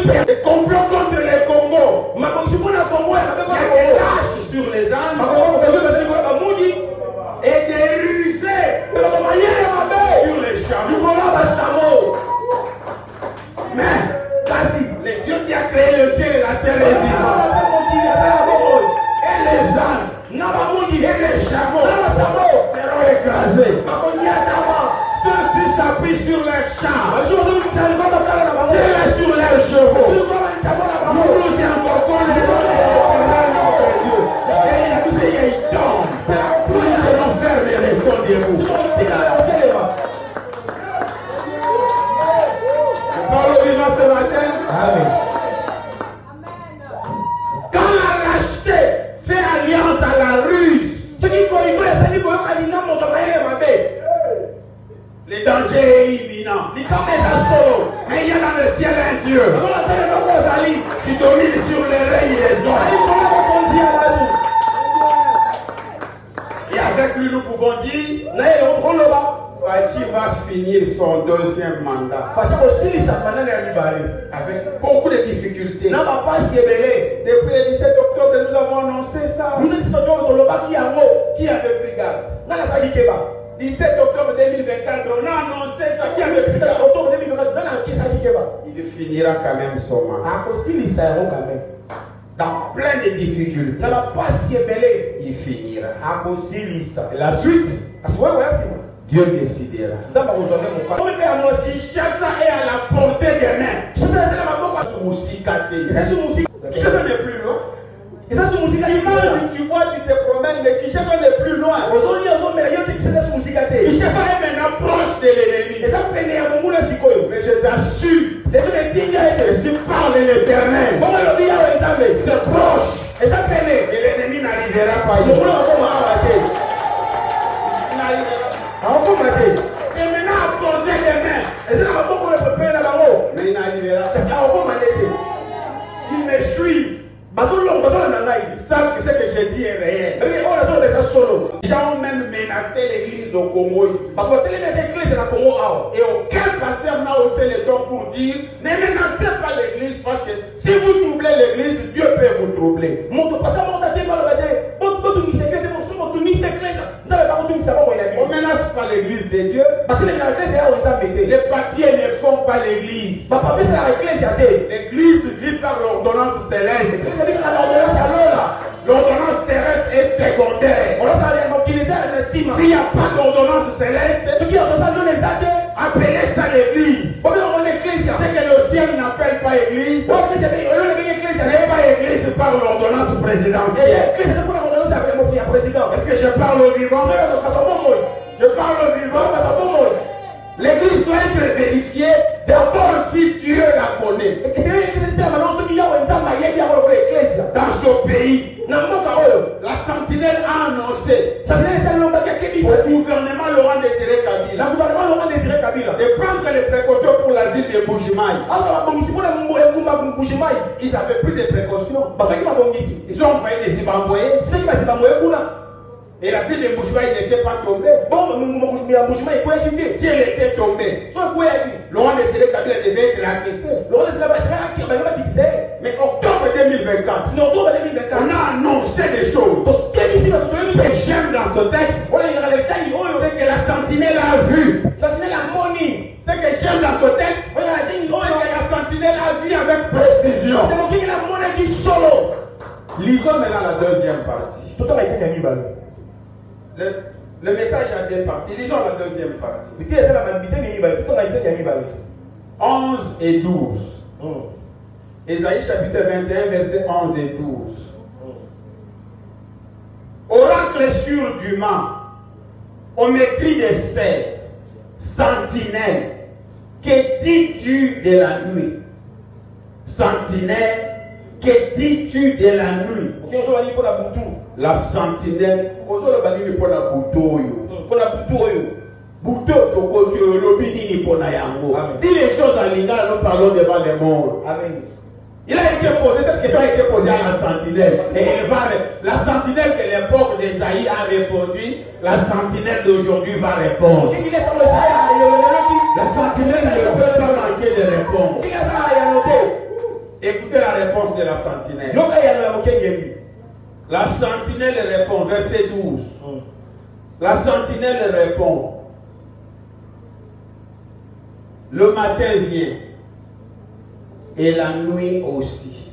des complots contre les Congo. Il y a des lâches sur les ânes et des rusés sur les chameaux. Mais le Dieu qui a créé le ciel et la terre est vivant. Et les ânes et les chameaux seront écrasés. Ceux-ci s'appuient sur les chars, sur leurs chevaux. Nous invoquons les noms de notre Dieu. Et ils tombent. Nous allons faire les restons de vous. Je parle au vivant ce matin. Amen. Quand la lâcheté fait alliance à la ruse, le danger est imminent. Mais il y a dans le ciel un Dieu qui domine sur les règnes et les hommes. Et avec lui, nous pouvons dire Fachi va finir son deuxième mandat avec beaucoup de difficultés. Depuis le 17 octobre, nous avons annoncé ça. Qui avait pris garde? 17 octobre 2024, on a annoncé ça. Qui avait pris garde? Il finira quand même son mandat. Dans plein de difficultés. Il finira. Et la suite, Dieu décidera. Si Chassa est à la portée des mains, Chassa n'est plus loin. Imagine, tu vois, tu te promènes, mais Kinshasa n'est plus loin. Kinshasa est maintenant proche de l'ennemi. Mais je t'assure, que si parle l'Éternel, c'est proche. Et l'ennemi n'arrivera pas ici. C'est maintenant à portée des mains. Mais il n'arrivera pas. Il me suit. Ils savent que ce que je dis est réel. Les gens ont même menacé l'église au Congo ici. Et aucun pasteur n'a haussé les dents pour dire ne menacez pas l'église parce que si vous troublez l'église, Dieu peut vous troubler. On ne menace pas l'église de Dieu. Les papiers ne font pas l'église. L'église vit par l'ordonnance céleste. L'ordonnance terrestre est secondaire. S'il n'y a pas d'ordonnance céleste, appelez ça l'église. Ce que le ciel n'appelle pas église, n'est pas église par l'ordonnance présidentielle. Est-ce que je parle au vivant? Je parle au vivant. L'église doit être vérifiée d'abord si Dieu la connaît. Dans ce pays, la sentinelle a annoncé au gouvernement Laurent Désiré Kabila de prendre les précautions pour la ville de Bujimaï. Ils avaient pris des précautions. Ils ont envoyé des Zimbabwéens. Et la ville de Bujimaï n'était pas tombée. Si elle était tombée, Laurent Désiré Kabila devait être agressé. Mais octobre 2024, on a annoncé des choses. Et j'aime dans ce texte, c'est que la sentinelle a vu. Ce que j'aime dans ce texte, c'est que la sentinelle a vu avec précision. Lisons maintenant la deuxième partie. Le message a deux parties. Lisons la deuxième partie. 11 et 12. Ésaïe chapitre 21, versets 11 et 12. Oracle sûr du Mans, on m'écrit des cerfs, sentinelle, que dis-tu de la nuit? Sentinelle, que dis-tu de la nuit? La sentinelle, dis les choses en lingala, nous parlons devant les morts. Amen. Il a été posé, cette question a été posée à la sentinelle. Et la sentinelle de l'époque d'Esaïe a répondu, la sentinelle d'aujourd'hui va répondre. La sentinelle ne peut pas manquer de répondre. Écoutez la réponse de la sentinelle. La sentinelle répond, verset 12. La sentinelle répond, le matin vient et la nuit aussi.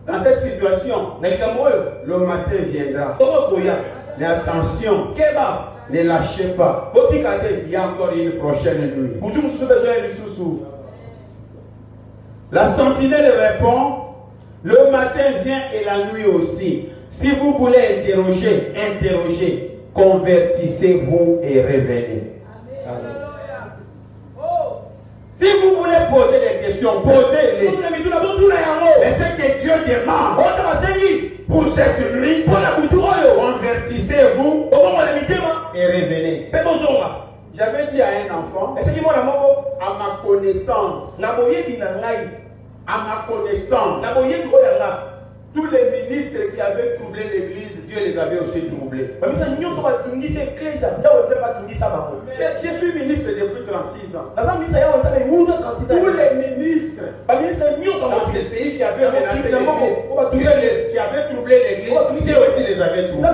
Dans cette situation, le matin viendra. Mais attention, ne lâchez pas. Il y a encore une prochaine nuit. La sentinelle répond, le matin vient et la nuit aussi. Si vous voulez interroger, interrogez. Convertissez-vous et revenez. Amen. Si vous voulez poser des questions, posez-les. Mais ce que Dieu demande pour cette nuit, convertissez-vous et revenez. J'avais dit à un enfant, à ma connaissance, tous les ministres qui avaient troublé l'église, Dieu les avait aussi troublés. Je suis ministre depuis 36 ans. Tous les ministres dans ce pays qui avaient menacé l'église, qui avaient troublé l'église, Dieu aussi les avait troublés.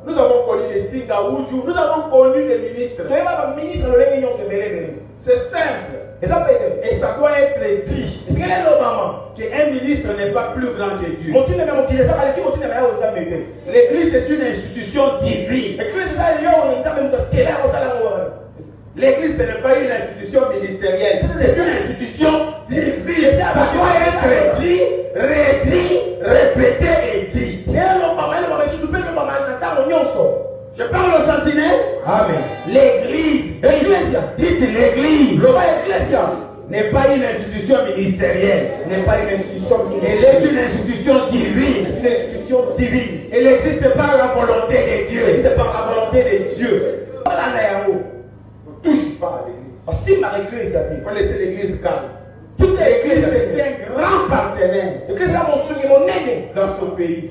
Nous avons connu les Singaoudjou, nous avons connu les ministres. C'est simple. Et ça doit être dit qu'un ministre n'est pas plus grand que Dieu. L'église est une institution divine. L'église, ce n'est pas une institution ministérielle. C'est une institution divine. Ça doit être dit, redit, répété et dit. Je parle aux sentinelles. Amen. L'église, dites l'église, n'est pas une institution ministérielle. Elle est une institution divine. Elle existe par la volonté de Dieu. Ne touche pas à l'église. Il faut laisser l'église calme. Toute l'église est un grand partenaire dans son pays.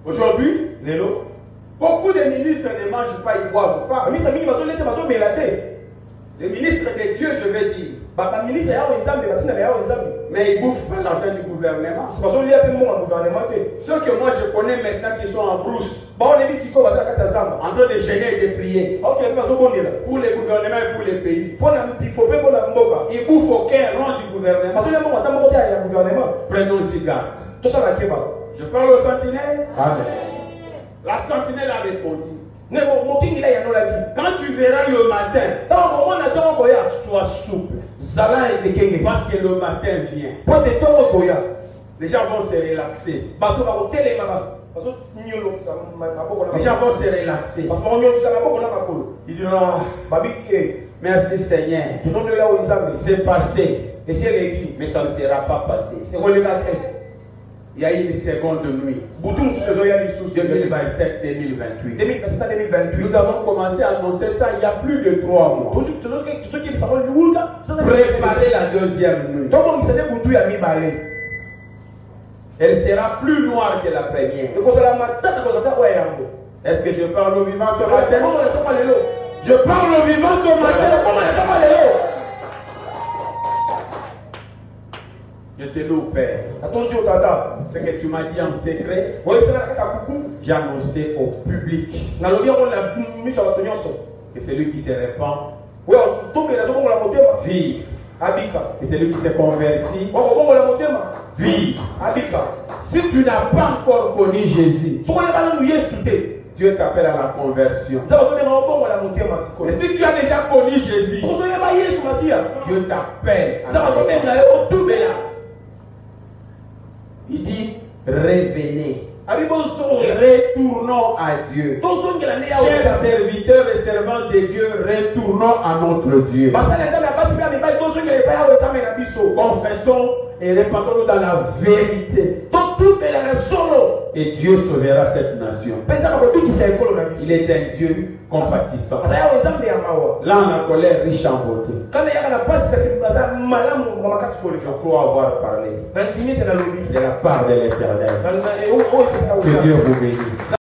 Aujourd'hui, beaucoup de ministres ne mangent pas, ils ne boivent pas. Les ministres de Dieu, je vais dire. Mais ils ne bouffent pas l'argent du gouvernement. Ceux que moi je connais maintenant qui sont en brousse, en train de gêner et de prier. Pour les gouvernements et pour les pays. Ils ne bouffent aucun rang du gouvernement. Prenons cigare. Je parle aux sentinelles. Amen. La sentinelle a répondu. Quand tu verras le matin, sois souple. Parce que le matin vient. Les gens vont se relaxer. Les gens vont se relaxer. Ils diront, merci Seigneur. C'est passé. Mais ça ne sera pas passé. Il y a une seconde nuit. 2027-2028. Nous avons commencé à annoncer ça il y a plus de 3 mois. Préparez la deuxième nuit. Elle sera plus noire que la première. Est-ce que je parle au vivant ce matin? Je parle au vivant ce matin. Je te loue, Père. Ce que tu m'as dit en secret, j'ai annoncé au public. Et celui qui se répand, vive. Et celui qui s'est converti, vive. Si tu n'as pas encore connu Jésus, Dieu t'appelle à la conversion. Et si tu as déjà connu Jésus, Dieu t'appelle à la conversion. Il dit, revenez. Retournons à Dieu. Chers serviteurs et servantes de Dieu, retournons à notre Dieu. Confessons et répandons-nous dans la vérité. Et Dieu sauvera cette nation. Il est un Dieu compatissant. Là, on a colère riche en beauté. Je crois avoir parlé de la part de l'Éternel. Que Dieu vous bénisse.